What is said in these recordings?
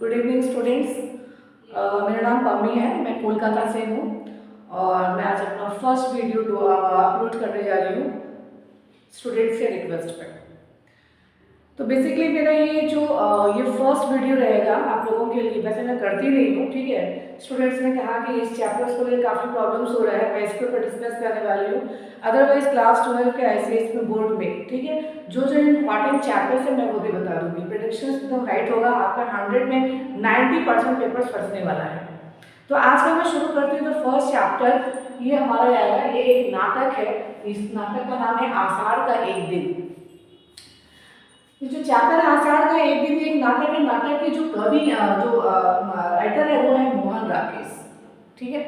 Good evening students. मेरा नाम पम्मी है, मैं कोलकाता से हूँ और मैं आज अपना फर्स्ट वीडियो अपलोड करने जा रही हूँ स्टूडेंट्स के रिक्वेस्ट पे। तो बेसिकली मेरा ये फर्स्ट वीडियो रहेगा आप लोगों के लिए। वैसे मैं करती नहीं हूँ, ठीक है। स्टूडेंट्स ने कहा कि इस चैप्टर्स को लेकर काफ़ी प्रॉब्लम्स हो रहा है, मैं इसके ऊपर डिस्कस करने वाली हूँ। अदरवाइज क्लास 12 के ICS में बोर्ड में, ठीक है, जो जो इम्पॉर्टेंट चैप्टर्स है मैं वो भी बता दूँगी। प्रेडिक्शन एकदम राइट होगा, आपका 100 में 90% पेपर्स फंसने वाला है। तो आज का मैं शुरू करती हूँ। तो फर्स्ट चैप्टर ये हमारा आएगा, ये एक नाटक है। इस नाटक का नाम है आषाढ़ का एक दिन। ये जो चैप्टर है आषाढ़ का एक दिन, एक नाटक है। नाटक के जो कवि जो राइटर है वो है मोहन राकेश, ठीक है।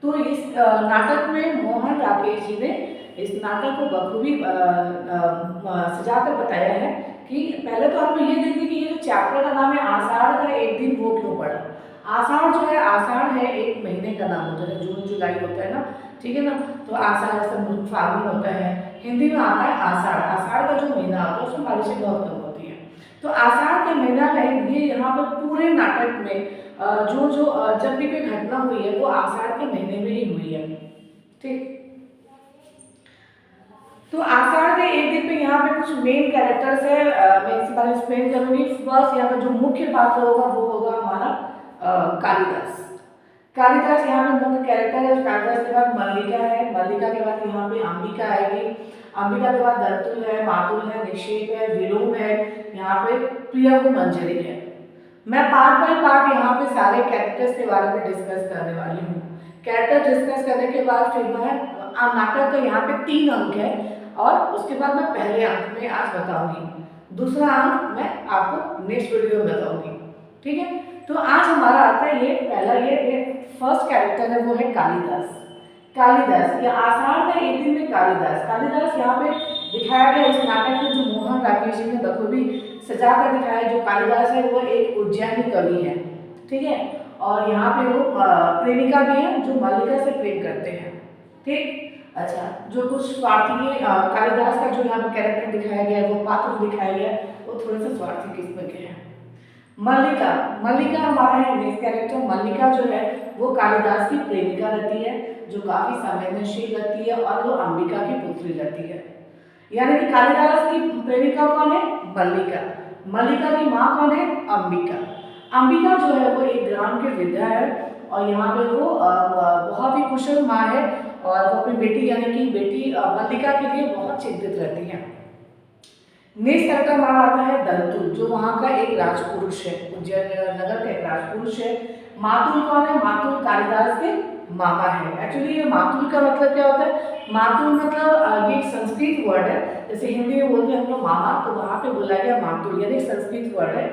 तो इस नाटक में मोहन राकेश जी ने इस नाटक को बखूबी सजाकर बताया है कि पहले तो आपको ये देखिए कि ये जो चैप्टर का नाम है आषाढ़ का एक दिन, वो क्यों पड़ा। आषाढ़ जो है, आषाढ़ है एक महीने का नाम होता है, जून जुलाई होता है ना, ठीक है ना। तो आषाढ़ से फागुन होता है, हिंदी में आता है आषाढ़। आषाढ़ का जो महीना आता है उसमें बारिशें बहुत कम होती हैं। तो आषाढ़ के महीना में ये यहाँ पर पूरे नाटक में जो जो जब भी कोई घटना हुई है वो आषाढ़ के महीने में ही हुई है, ठीक। तो आषाढ़ के एक दिन पे यहाँ पे कुछ मेन कैरेक्टर्स है, मैं इस बारे में एक्सप्लेन करूंगी। फर्स्ट यहाँ पे जो मुख्य पात्र होगा वो होगा हमारा कालिदास। कालिदास यहाँ पे मुख्य कैरेक्टर है। कालिदास के बाद मल्लिका है, मल्लिका के बाद यहाँ पे अंबिका आएगी, अंबिका के बाद दंतुल है, मातुल है, निक्षेप है, विलोम है, यहाँ पे प्रियंगुमंजरी है। मैं पार्ट बाय पार्ट यहाँ पे सारे कैरेक्टर्स के बारे में डिस्कस करने वाली हूँ। कैरेक्टर डिस्कस करने के बाद फिर मैं नाटक का यहाँ पे 3 अंक है और उसके बाद मैं पहले अंक में आज बताऊंगी, दूसरा अंक मैं आपको नेक्स्ट वीडियो में बताऊंगी, ठीक है। तो आज हमारा आता है ये पहला, ये फर्स्ट कैरेक्टर है, वो है कालिदास। कालिदास या आषाढ़ का एक दिन में कालिदास। कालिदास यहाँ पे दिखाया गया इस नाटक में, जो मोहन राकेश जी ने बखूबी सजा कर दिखाया। जो कालिदास है वो एक उज्जैनी कवि है, ठीक है। और यहाँ पे वो प्रेमिका भी है जो मल्लिका से प्रेम करते हैं, ठीक। अच्छा, जो कुछ स्वार्थी कालिदास का जो यहाँ पे कैरेक्टर दिखाया गया है, वो पात्र दिखाया गया है, वो थोड़े से स्वार्थी किस्म के हैं। मल्लिका, मल्लिका हमारा है नेक्स्ट कैरेक्टर। मल्लिका जो है वो कालिदास की प्रेमिका रहती है, जो काफी संवेदनशील रहती है और वो अंबिका की पुत्री रहती है। यानी कि कालिदास की प्रेमिका कौन है? मल्लिका। मल्लिका की माँ कौन है? अंबिका। अंबिका जो है वो एक ग्राम के विद्या है और यहाँ पे वो बहुत ही कुशल माँ है और वो अपनी बेटी यानी कि बेटी मल्लिका के लिए बहुत चिंतित रहती है। नेक्स्ट कैरेक्टर हमारा आता है दंतुल, जो वहाँ का एक राजपुरुष है, उज्जैन नगर का एक राजपुरुष है। मातुल कौन है? मातुल कालिदास के मामा है। एक्चुअली ये मातुल का मतलब क्या होता है? मातुल मतलब ये एक संस्कृत वर्ड है, जैसे हिंदी में बोलते हैं हम लोग मामा, तो वहाँ पे बोला गया मातुल, यानी संस्कृत वर्ड है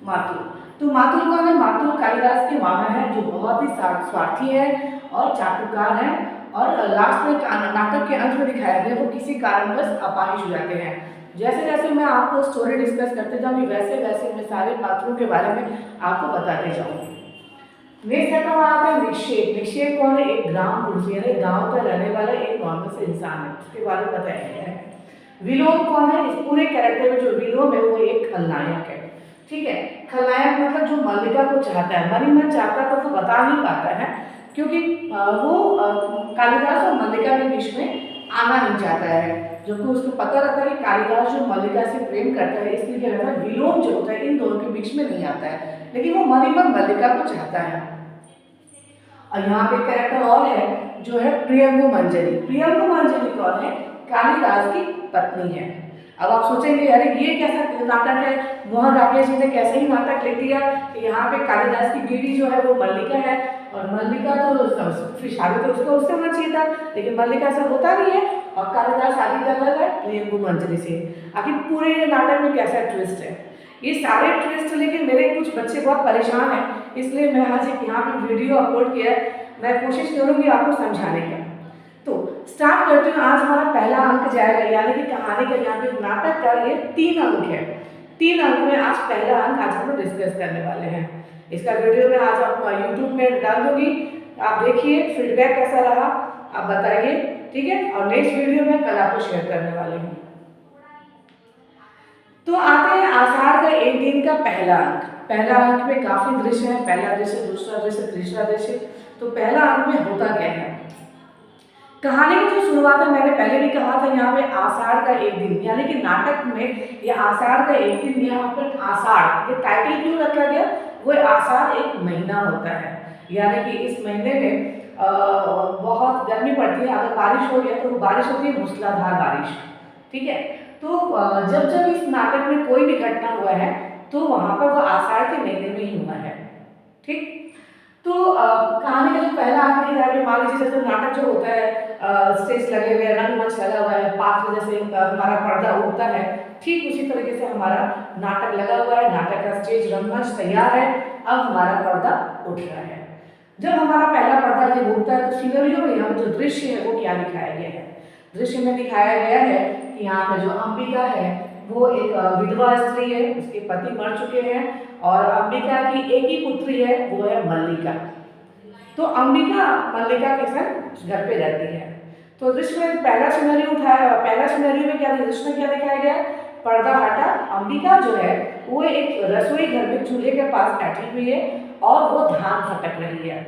मातुल। तो मातुल कौन है? मातुल कालिदास के मामा है, जो बहुत ही स्वार्थी है और चाटुकार है और लास्ट में नाटक के अंत में दिखाया गया वो किसी कारणवश अपाहिज हो जाते हैं। जैसे जैसे मैं आपको स्टोरी डिस्कस करते जाऊंगी वैसे वैसे मैं सारे पात्रों के बारे में आपको बताते जाऊंगी। नेक्स्ट आता है वहाँ पे निक्षेप। निक्षेप कौन है? एक ग्राम पुरुष, यानी गांव का रहने वाला एक नॉर्मल से इंसान है, उसके बारे में बताया गया है। विलोम कौन है? इस पूरे कैरेक्टर में जो विलोम है वो एक खलनायक है, ठीक है। खलनायक मतलब जो मल्लिका को चाहता है, मन ही मन चाहता तो वो बता नहीं पाता है क्योंकि वो कालिदास और मल्लिका के बीच में आना नहीं चाहता है। जबकि उसको पता रहता है कि कालिदास जो मल्लिका से प्रेम करता है, इसलिए क्या रहता है, विलोम जो होता है इन दोनों के बीच में नहीं आता है, लेकिन वो मन ही मन मल्लिका को चाहता है। और यहाँ पे कैरेक्टर और है जो है प्रियंगुमंजरी। प्रियंगुमंजरी कौन है? कालिदास की पत्नी है। अब आप सोचेंगे अरे ये कैसा नाटक है, मोहन राकेश जी ने कैसे ही नाटक लिख दिया कि यहाँ पे कालिदास की बीवी जो है वो मल्लिका है और मल्लिका तो फिर शादी तो उसको उससे होना चाहिए था, लेकिन मल्लिका से होता नहीं है और कालिदास शादी कर रहा है प्रियंगुमंजरी से। आखिर पूरे नाटक में कैसा ट्विस्ट है? ये सारे ट्विस्ट लेके मेरे कुछ बच्चे बहुत परेशान हैं, इसलिए मैं आज एक यहाँ पे वीडियो अपलोड किया है। मैं कोशिश करूँगी आपको समझाने का। तो स्टार्ट करती हूँ। आज हमारा पहला अंक जाएगा, यानी कि कहानी का यहाँ पे नाटक का ये 3 अंक है। 3 अंक में आज पहला अंक आज हम लोग डिस्कस करने वाले हैं। इसका वीडियो मैं आज आप यूट्यूब में डाल दूंगी, आप देखिए, फीडबैक कैसा रहा आप बताइए, ठीक है। और नेक्स्ट वीडियो में कल आपको शेयर करने वाली हूँ। तो आते हैं आषाढ़ का एक दिन का पहला अंक। पहला अंक में काफी दृश्य है, पहला दृश्य, दूसरा दृश्य, तीसरा दृश्य। तो पहला अंक में होता क्या है? कहानी की जो शुरुआत है, मैंने पहले भी कहा था, यहाँ पे आषाढ़ का एक दिन, यानी कि नाटक में ये आषाढ़ का एक दिन, यहाँ पर आषाढ़ ये टाइटल क्यों रखा गया? वो आषाढ़ एक महीना होता है, यानी कि इस महीने में बहुत गर्मी पड़ती है। अगर बारिश हो गया तो वो बारिश होती है मूसलाधार बारिश, ठीक है। तो जब जब इस नाटक में कोई भी घटना हुआ है तो वहां पर वो आषाढ़ के महीने में ही हुआ है, ठीक। तो कहानी का जो पहला अंक है, मान लीजिए जैसे नाटक जो होता है, स्टेज लगे हुए, रंगमंच लगा हुआ है, पात्र जैसे हमारा पर्दा उठता है, ठीक उसी तरीके से हमारा नाटक लगा हुआ है, नाटक का स्टेज रंगमंच तैयार है, अब हमारा पर्दा उठ रहा है। जब हमारा पहला पर्दा जब उठता है तो सिनेरियो में यहाँ जो दृश्य है वो क्या दिखाया गया है? दृश्य में दिखाया गया है कि यहाँ पे जो अंबिका है वो एक विधवा स्त्री है, उसके पति मर चुके हैं, और अंबिका की एक ही पुत्री है, वो है मल्लिका। तो अंबिका मल्लिका के साथ घर पे रहती है। तो दृश्य में पहला सिनेरियो उठाया, पहला सिनेरियो में क्या दृश्य में क्या दिखाया गया? पर्दा हटा, अंबिका जो है वो एक रसोई घर में चूल्हे के पास बैठी हुई है और वो धान फटक रही है,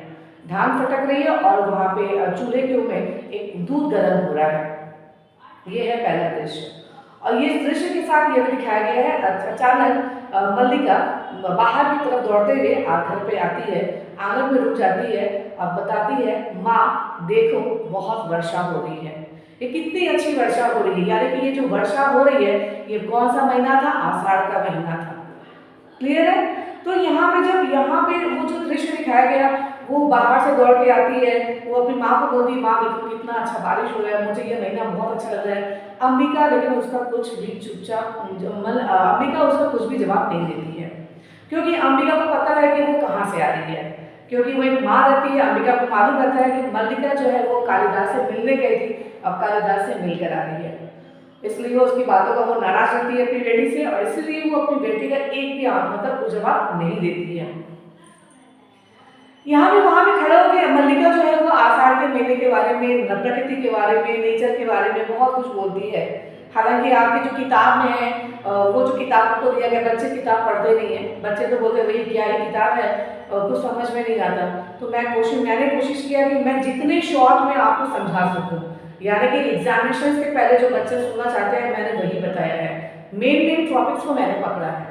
धान फटक रही है, और वहां पे चूल्हे के ऊपर एक दूध गर्म हो रहा है। ये है पहला दृश्य। और ये दृश्य के साथ ये भी दिखाया गया है, अचानक मल्लिका बाहर की तरफ दौड़ते हुए घर पे आती है, आंगन में रुक जाती है, अब बताती है, माँ देखो बहुत वर्षा हो रही है। ये कितनी अच्छी वर्षा हो रही है, यानी कि ये जो वर्षा हो रही है ये कौन सा महीना था? आषाढ़ का महीना था। क्लियर है? तो यहाँ पे जब यहाँ पे वो जो दृश्य दिखाया गया, वो बाहर से दौड़ के आती है, वो अपनी माँ को बोलती है, माँ देखो कितना अच्छा बारिश हो रहा है, मुझे ये महीना बहुत अच्छा लग रहा है। अंबिका लेकिन उसका कुछ भी चुपचाप, अंबिका उसका कुछ भी जवाब नहीं देती है, क्योंकि अंबिका को पता है कि वो कहाँ से आ रही है, क्योंकि वो एक माँ रहती है। अंबिका को मालूम रहता है कि मल्लिका जो है वो कालिदास से मिलने गई थी, अब कालिदास से मिलकर आ रही है, इसलिए वो उसकी बातों का वो नाराज रहती है अपनी बेटी से, और इसलिए वो अपनी बेटी का एक भी मतलब जवाब नहीं देती है। यहाँ भी वहां भी खड़ा होकर मल्लिका जो है वो आषाढ़ के महीने के बारे में, प्रकृति के बारे में, नेचर के बारे में बहुत कुछ बोलती है। हालांकि आपकी जो किताब में है, वो जो किताब को दिया गया, बच्चे किताब पढ़ते नहीं है, बच्चे तो बोलते वही क्या ही किताब है, कुछ समझ में नहीं आता। तो मैंने कोशिश किया कि मैं जितने शॉर्ट में आपको समझा सकूं, यानी कि एग्जामिनेशन से पहले जो बच्चे सुनना चाहते हैं मैंने वही बताया है, मेन टॉपिक्स को मैंने पकड़ा है।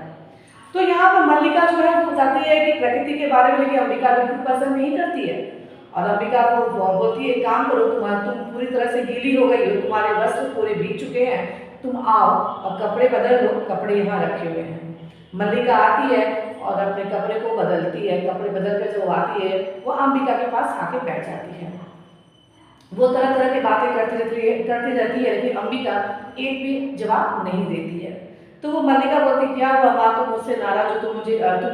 तो यहाँ पर मल्लिका जो है वो बताती है कि प्रकृति के बारे में, लेकिन अंबिका बिल्कुल पसंद नहीं करती है, और अंबिका को बोलती है, काम करो, तुम पूरी तरह से गीली हो गई हो, तुम्हारे वस्त्र पूरे भीग चुके हैं, तुम आओ और कपड़े बदल लो, कपड़े यहाँ रखे हुए हैं। मल्लिका आती है और अपने कपड़े को बदलती है, कपड़े बदल कर जब आती है वो अंबिका के पास आके बैठ जाती है। वो तरह तरह की बातें करती रहती है, लेकिन अंबिका एक भी जवाब नहीं देती है। तो वो मल्लिका बोलती, क्या हुआ माँ, तुम मुझसे नाराज हो, तुम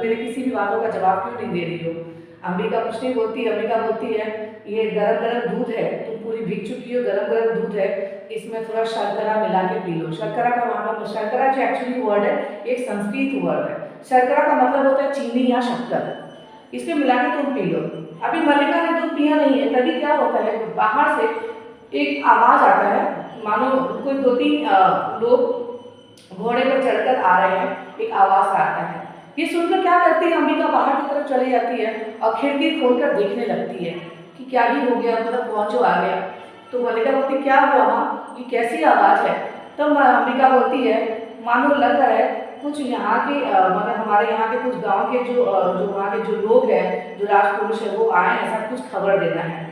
मेरे किसी भी बातों का जवाब क्यों नहीं दे रही हो? अंबिका कुछ नहीं बोलती। अंबिका बोलती है, ये गरम गरम दूध है, तुम पूरी भीग चुकी हो, गरम गरम दूध है, इसमें थोड़ा शर्करा मिला के पी लो। शर्करा का मतलब, शर्करा जो एक्चुअली वर्ड है एक संस्कृत वर्ड है, शर्करा का मतलब होता है चीनी या शक्कर, इसमें मिला के तुम पी लो। अभी मल्लिका ने दूध पिया नहीं है, तभी क्या होता है, बाहर से एक आवाज आता है, मानो कोई 2-3 लोग घोड़े पर चढ़कर आ रहे हैं, एक आवाज आता है। ये सुनकर क्या करती है अंबिका, बाहर की तरफ चली जाती है और खिड़की खोलकर देखने लगती है कि क्या ही हो गया, मतलब कौन जो आ गया। तो मल्लिका बोलती, क्या हुआ माँ, ये कैसी आवाज है? तब अंबिका बोलती है, मानो लग रहा है कुछ यहाँ के मतलब हमारे यहाँ के कुछ गांव के जो वहाँ के जो लोग हैं, जो राजपुरुष है, वो आए हैं, सब कुछ खबर देना है।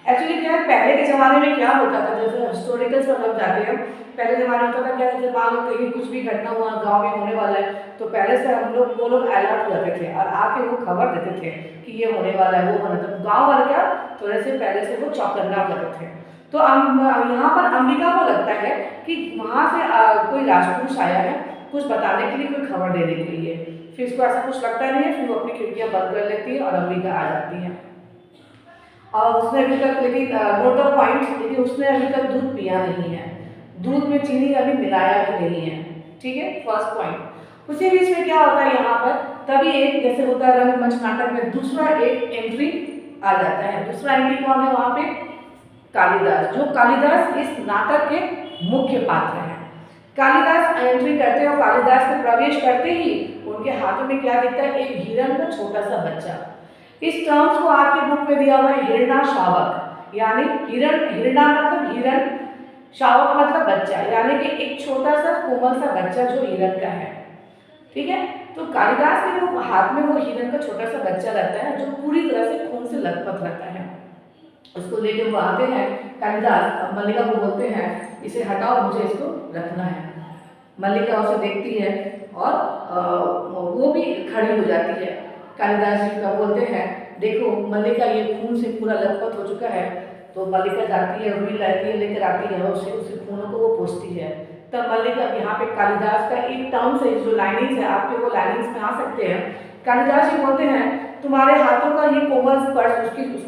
एक्चुअली क्या है, पहले के ज़माने में क्या होता था, जैसे हिस्टोरिकल्स पर हम जाते हैं, पहले ज़माने में होता था क्या, जैसे मान लो कहीं कुछ भी घटना हुआ गांव में होने वाला है, तो पहले से वो लोग अलर्ट हो जाते थे और आके वो खबर देते थे कि ये होने वाला है, वो होने, तो गाँव वाले क्या थोड़े से पहले से वो चौकन्ना करते थे। तो यहाँ पर अंबिका को लगता है कि वहाँ से कोई राजपुरुष आया है कुछ बताने के लिए, कोई खबर देने के लिए। फिर इसको ऐसा कुछ लगता नहीं है, फिर वो अपनी खिड़कियाँ बंद कर लेती है और अंबिका आ जाती है। और उसने अभी तक, लेकिन नोट ऑफ पॉइंट, लेकिन उसने अभी तक दूध पिया नहीं है, दूध में चीनी अभी मिलाया भी नहीं है, ठीक है, फर्स्ट पॉइंट। उसी बीच में क्या होता है यहाँ पर, तभी एक जैसे होता है रंगमंच नाटक में दूसरा एक एंट्री आ जाता है। दूसरा एंट्री कौन है वहाँ पे? कालिदास, जो कालिदास इस नाटक के मुख्य पात्र हैं। कालिदास एंट्री करते हैं और कालिदास में प्रवेश करते ही उनके हाथों में क्या दिखता है, एक हिरण का छोटा सा बच्चा। इस टर्म्स को आपके बुक में दिया हुआ है हिरणा शावक, यानी हिरण, हिरणा मतलब हिरण, शावक मतलब बच्चा, यानी कि एक छोटा सा कोमल सा बच्चा जो हिरण का है। ठीक है, तो कालिदास के जो हाथ में वो हिरण का छोटा सा बच्चा रहता है जो पूरी तरह से खून से लथपथ रहता है, उसको लेके वो आते हैं कालिदास, मल्लिका को बोलते हैं इसे हटाओ, मुझे इसको रखना है। मल्लिका उसे देखती है और वो भी खड़ी हो जाती है। कालिदास जी का बोलते हैं देखो मल्लिका ये खून से पूरा लथपथ हो चुका है, तो मल्लिका जाती है, रुई लाती है, लेकर आती है, उसे खूनों को वो पोंछती है। तब मल्लिका, यहाँ पे कालिदास का एक टर्म से जो लाइनिंग्स है आपके वो लाइनिंग्स में आ सकते हैं। कालिदास जी बोलते हैं तुम्हारे हाथों का ये कोमल स्पर्श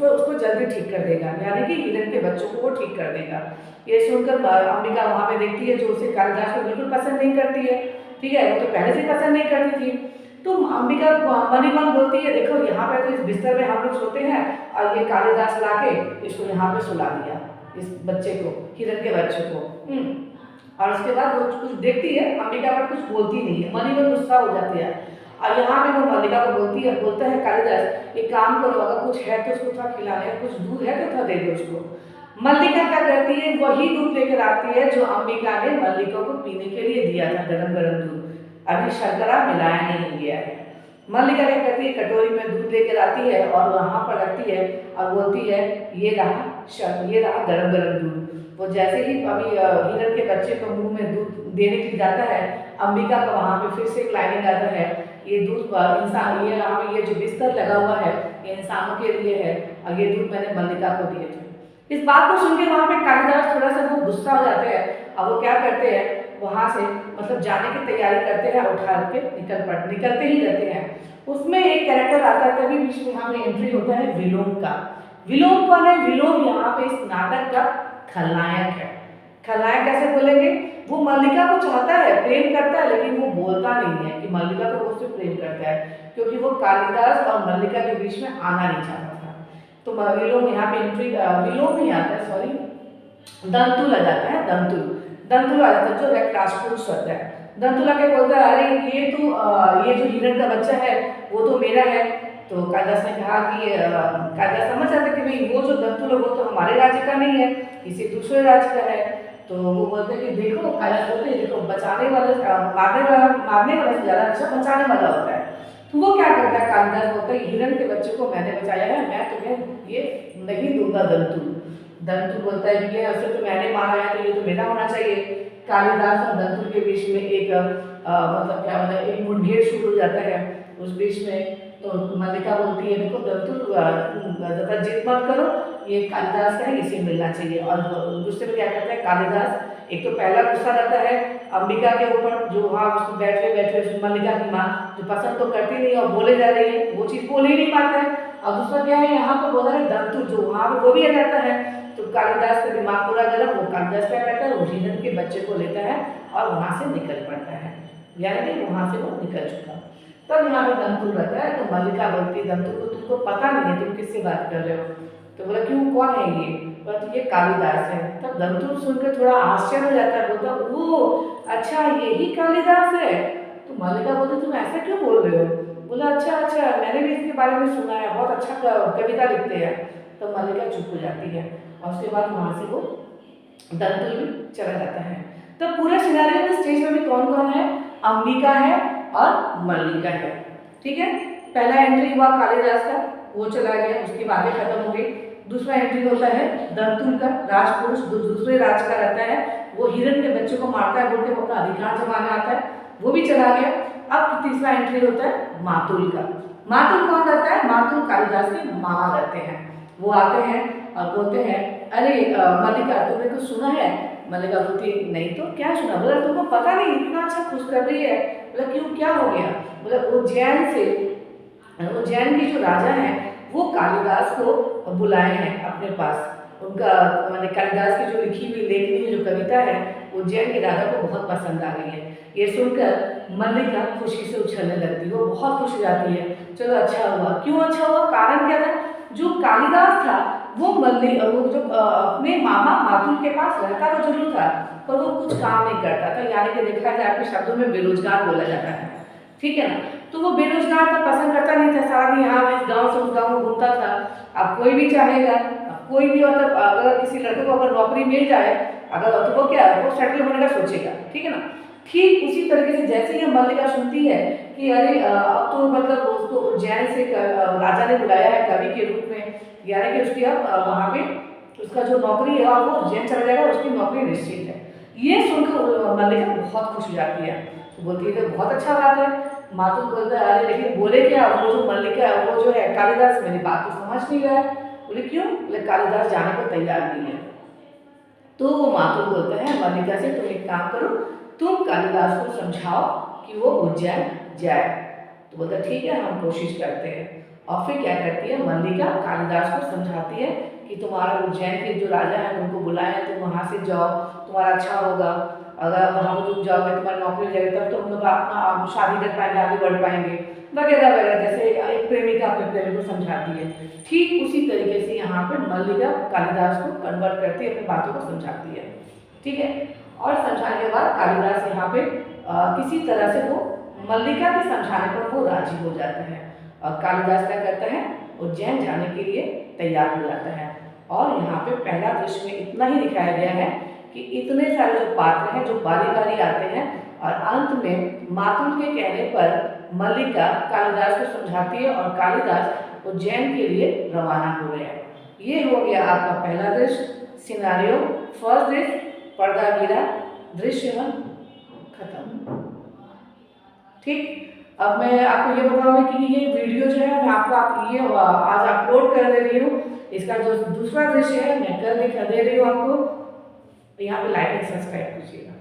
उसको जल्दी ठीक कर देगा, यानी कि हिरण के बच्चों को वो ठीक कर देगा। ये सुनकर अंबिका वहां पे देखती है जो उसे कालिदास को बिल्कुल पसंद नहीं करती है। ठीक है, वो तो पहले से पसंद नहीं करती थी। तो अंबिका मन ही मन बोलती है देखो यहाँ पे तो इस बिस्तर में हम लोग सोते हैं और ये कालिदास लाके इसको यहाँ पे सुला दिया, इस बच्चे को, हिरण के बच्चे को। और उसके बाद वो कुछ देखती है अंबिका पर, कुछ बोलती नहीं है, मन ही मन गुस्सा हो जाती है। और यहाँ पे वो मल्लिका को बोलता है कालिदास एक काम करो, अगर कुछ है तो उसको थोड़ा खिला ले, कुछ दूध है तो थोड़ा दे दो उसको। मल्लिका क्या करती है, वही दूध लेकर आती है जो अंबिका ने मल्लिका को पीने के लिए दिया था, गरम गरम दूध, अभी शर्करा मिलाया नहीं गया है। मल्लिका क्या करती है, कटोरी में दूध लेकर आती है और वहां पर रखती है और बोलती है ये रहा गरम गरम दूध। वो जैसे ही अभी हिरण के बच्चे को मुंह में दूध देने के लिए जाता है, अंबिका का वहां पे फिर से एक लाइनिंग आता है, ये दूध इंसान, ये जो बिस्तर लगा हुआ है ये इंसानों के लिए है और ये दूध मैंने मल्लिका को दिए थे। इस बात को सुन के वहां पे कालिदास थोड़ा सा वो गुस्सा हो जाते हैं और वो क्या करते हैं, वहां से मतलब जाने की तैयारी करते हैं, उठा के निकलते ही रहते हैं। उसमें एक कैरेक्टर आता है, तभी बीच में यहाँ पे एंट्री होता है विलोम का। विलोम कौन है, विलोम यहाँ पे इस नाटक का खलनायक है। खलनायक कैसे बोलेंगे, वो मल्लिका को चाहता है, प्रेम करता है, लेकिन वो बोलता नहीं है कि मल्लिका को उससे प्रेम करता है, क्योंकि वो कालिदास और मल्लिका के बीच में आना नहीं चाहता था। तो विलोम यहाँ पे एंट्री, विलोम नहीं आता है, सॉरी, दंतुल आ जाता है, दंतुल आ जाता है जो राजपुरुष होता है। दंतुल आके बोलता है अरे ये जो हिरण का बच्चा है वो तो मेरा है। तो कालिदास ने कहा कि कालिदास समझ जाता है कि भाई वो जो दंतुल है वो तो हमारे राज्य का नहीं है, किसी दूसरे राज्य का है। तो वो बोलते हैं कि देखो, कालिदास बोलते हैं देखो मारने वाला से ज़्यादा अच्छा बचाने वाला होता है। तो वो क्या करता है, कालिदास बोलता है हिरण के बच्चे को मैंने बचाया है, मैं तुम्हें ये नहीं दूंगा दंतुल। दंतुल बोलता है ये असल तो मैंने मारा है तो ये तो मेरा होना चाहिए। कालिदास और दंतुल के बीच में एक मतलब क्या होता है, एक मुठभेड़ शुरू हो जाता है उस बीच में। तो मल्लिका बोलती है देखो दंतुल ज़्यादा जिद मत करो, ये कालिदास का है, इसे मिलना चाहिए। और दूसरे में क्या करता है कालिदास, एक तो पहला गुस्सा रहता है अंबिका के ऊपर जो वहाँ उसको बैठे मल्लिका की माँ जो पसंद तो करती नहीं और बोले जा रही है, वो चीज़ बोल ही नहीं पाता है। और दूसरा क्या है, यहाँ पर बोला है दंतुल जो वहाँ पर वो भी आ जाता है। तो कालिदास का दिमाग पूरा गरम, वो कालिदास क्या करता है, वो हिरण के बच्चे को लेता है और वहाँ से निकल पड़ता है, यानी कि वहाँ से वो निकल चुका। तब यहाँ पे दंतुल रहता है। तो मल्लिका बोलती है दंतुल को तुमको पता नहीं है तुम किससे बात कर रहे हो। तो बोला क्यों, कौन है ये? बोला तो ये कालिदास है। तब दंतुल सुनकर थोड़ा आश्चर्य हो जाता है, बोलता ओ अच्छा यही कालिदास है। तो मल्लिका बोलती तुम ऐसा क्यों बोल रहे हो? बोला अच्छा मैंने भी इसके बारे में सुना है, बहुत अच्छा कविता लिखते हैं। तो मल्लिका चुप हो जाती है और उसके बाद वहाँ से वो दंतुल भी चला जाता है। तो पूरे सिनेरियो में स्टेज में भी कौन कौन है, अंबिका है और मल्लिका है। ठीक है, पहला एंट्री हुआ कालिदास का, वो चला गया, उसकी बातें खत्म हो गई। दूसरा एंट्री होता है दंतुल का, राजपुरुष दूसरे राज का रहता है, वो हिरण के बच्चे को मारता है, बोल के अपना अधिकार जमाने आता है, वो भी चला गया। अब तीसरा एंट्री होता है मातुल का। मातुल कौन रहता है, मातुल कालिदास के मामा रहते हैं। वो आते हैं और बोलते हैं अरे मल्लिका तुमने कुछ सुना है? मल्लिका बोलती नहीं तो क्या सुना? बोला तुमको पता नहीं, इतना अच्छा खुशखबरी है। बोला क्यों, क्या हो गया? बोला उज्जैन के जो राजा हैं वो कालिदास को बुलाए हैं अपने पास। उनका मैंने कालिदास की जो लिखी हुई लेखनी जो कविता है उज्जैन के राजा को बहुत पसंद आ गई है। ये सुनकर मल्लिका खुशी से उछलने लगती है, वो बहुत खुश हो जाती है। चलो अच्छा हुआ। क्यों अच्छा हुआ, कारण क्या था? जो कालिदास था वो जो अपने मामा मातुल के पास रहता तो जरूर था, पर वो कुछ काम नहीं करता था, यानी कि देखा जाए आपके शब्दों में बेरोजगार बोला जाता है। ठीक है ना। तो वो बेरोजगार था, पसंद करता नहीं था, सारा दिन यहाँ इस गांव से उस गांव में घूमता था। अब कोई भी चाहेगा, अब कोई भी मतलब अगर किसी लड़के को अगर नौकरी मिल जाए अगर, तो वो क्या है, वो सेटल होने का सोचेगा, ठीक है ना। ठीक उसी तरीके से जैसे ही मल्लिका सुनती है कि अरे अब तो मतलब उसको उज्जैन से राजा ने बुलाया है कवि के रूप में, यानी कि उसकी अब वहाँ पे उसका जो नौकरी है वो उज्जैन चला जाएगा, उसकी नौकरी निश्चित है। ये सुनकर मल्लिका बहुत खुश हो जाती है, तो बोलती है तो बहुत अच्छा बात है। मातु बोलता है अरे लेकिन बोले क्या, वो जो मल्लिका वो जो है कालिदास मेरी बात को समझ नहीं रहा है। बोले क्यों? बोले कालिदास जाने को तैयार नहीं है। तो वो मातु बोलता है मल्लिका से तुम एक काम करो, तुम कालिदास को समझाओ कि वो उज्जैन जाए। तो बोलता ठीक है हम कोशिश करते हैं। और फिर क्या करती है मल्लिका, कालिदास को समझाती है कि तुम्हारा उज्जैन के जो राजा है उनको बुलाए, तुम वहाँ से जाओ, तुम्हारा अच्छा होगा, अगर वहाँ पर तुम जाओगे तुम्हारी नौकरी लग जाएगी, तब तो हम लोग अपना शादी कर पाएंगे, आगे बढ़ पाएंगे, वगैरह वगैरह, जैसे एक प्रेमिका अपने प्रेमी को समझाती है। ठीक उसी तरीके से यहाँ पर मल्लिका कालिदास को कन्वर्ट करती है, अपनी बातों को समझाती है, ठीक है। और समझाने के बाद कालिदास यहाँ पे किसी तरह से वो मल्लिका के समझाने पर वो राजी हो जाते हैं, और कालिदास क्या करता है उज्जैन जाने के लिए तैयार हो जाता है। और यहाँ पे पहला दृश्य में इतना ही दिखाया गया है कि इतने सारे जो पात्र हैं जो बारी बारी आते हैं, और अंत में मातुल के कहने पर मल्लिका कालिदास को समझाती है और कालिदास उज्जैन के लिए रवाना हो गए हैं। ये हो गया आपका पहला दृश्य, सिनारियो, फर्स्ट दृश्य, पर्दा गिरा, दृश्य खत्म, ठीक। अब मैं आपको ये बताऊंगी कि ये वीडियो जो है मैं आपको ये आज अपलोड कर दे रही हूँ। इसका जो दूसरा दृश्य है मैं कल दिखा दे रही हूँ आपको। यहाँ पे लाइक एंड सब्सक्राइब कीजिएगा।